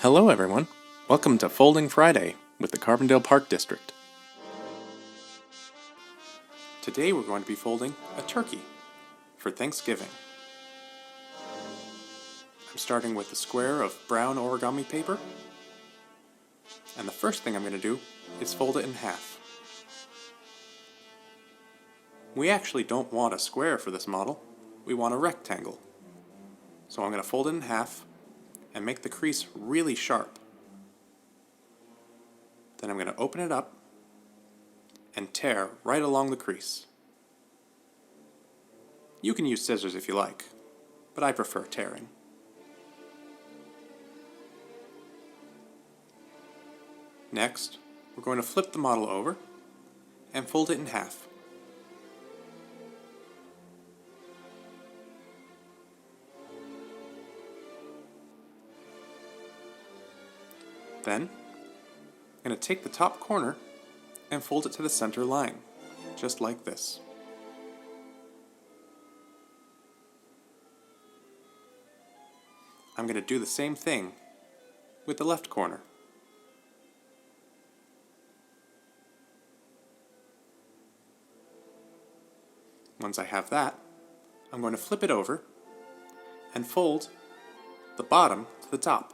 Hello everyone, welcome to Folding Friday with the Carbondale Park District. Today we're going to be folding a turkey for Thanksgiving. I'm starting with a square of brown origami paper, and the first thing I'm going to do is fold it in half. We actually don't want a square for this model, we want a rectangle. So I'm going to fold it in half and make the crease really sharp. Then I'm going to open it up and tear right along the crease. You can use scissors if you like, but I prefer tearing. Next, we're going to flip the model over and fold it in half. Then, I'm going to take the top corner and fold it to the center line, just like this. I'm going to do the same thing with the left corner. Once I have that, I'm going to flip it over and fold the bottom to the top.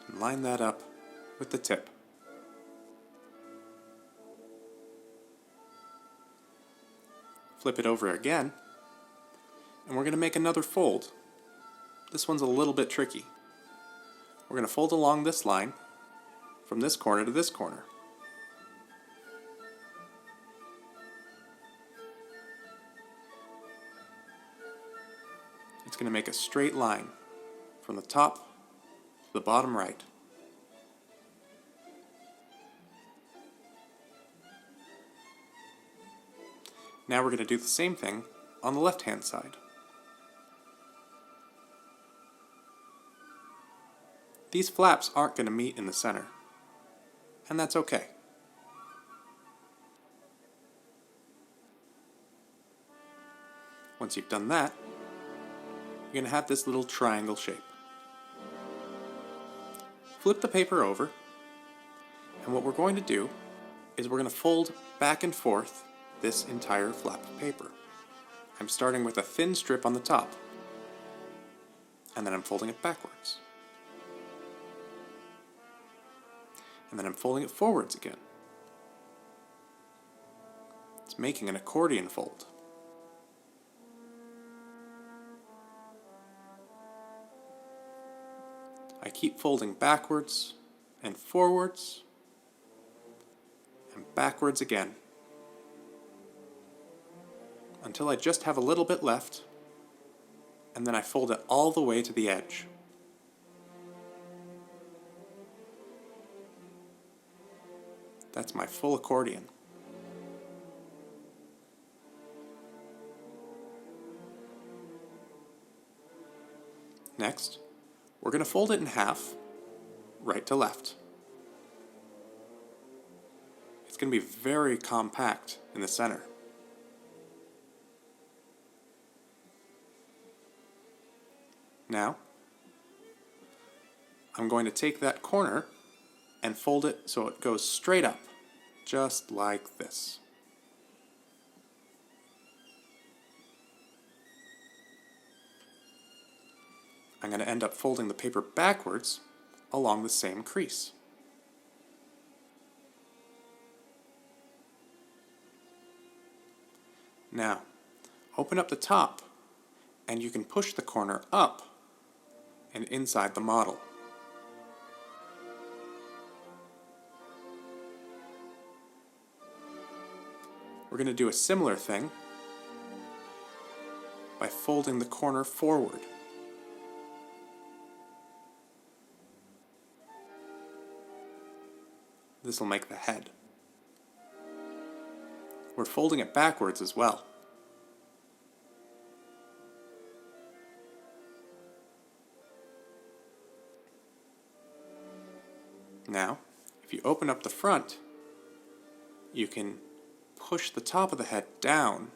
And line that up with the tip. Flip it over again, and we're going to make another fold. This one's a little bit tricky. We're going to fold along this line from this corner to this corner. It's going to make a straight line from the top to the bottom right. Now we're going to do the same thing on the left-hand side. These flaps aren't going to meet in the center, and that's okay. Once you've done that, you're going to have this little triangle shape. Flip the paper over, and what we're going to do is we're going to fold back and forth this entire flap of paper. I'm starting with a thin strip on the top, and then I'm folding it backwards. And then I'm folding it forwards again. It's making an accordion fold. I keep folding backwards and forwards and backwards again until I just have a little bit left, and then I fold it all the way to the edge. That's my full accordion. Next, we're going to fold it in half, right to left. It's going to be very compact in the center. Now, I'm going to take that corner and fold it so it goes straight up, just like this. I'm going to end up folding the paper backwards along the same crease. Now, open up the top, and you can push the corner up and inside the model. We're going to do a similar thing by folding the corner forward. This will make the head. We're folding it backwards as well. Now, if you open up the front, you can push the top of the head down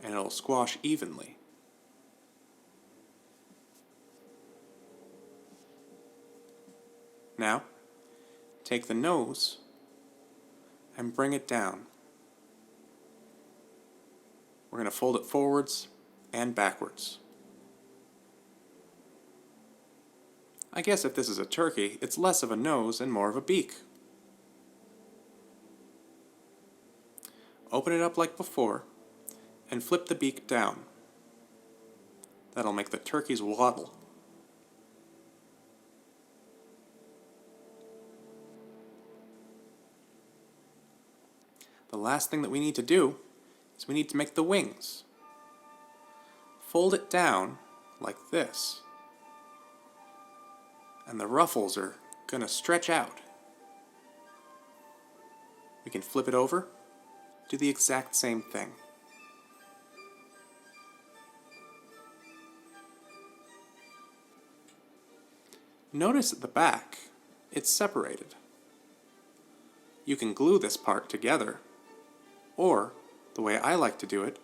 and it'll squash evenly. Now, take the nose and bring it down. We're going to fold it forwards and backwards. I guess if this is a turkey, it's less of a nose and more of a beak. Open it up like before and flip the beak down. That'll make the turkeys waddle. The last thing that we need to do is we need to make the wings. Fold it down like this. And the ruffles are going to stretch out. We can flip it over, do the exact same thing. Notice at the back, it's separated. You can glue this part together, or, the way I like to do it,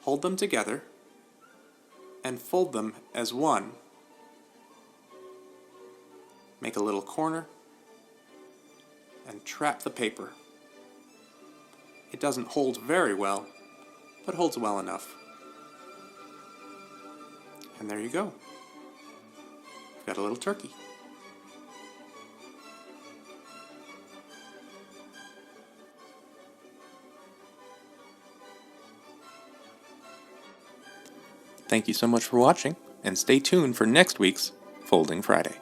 hold them together and fold them as one. Make a little corner and trap the paper. It doesn't hold very well, but holds well enough. And there you go. You've got a little turkey. Thank you so much for watching, and stay tuned for next week's Folding Friday.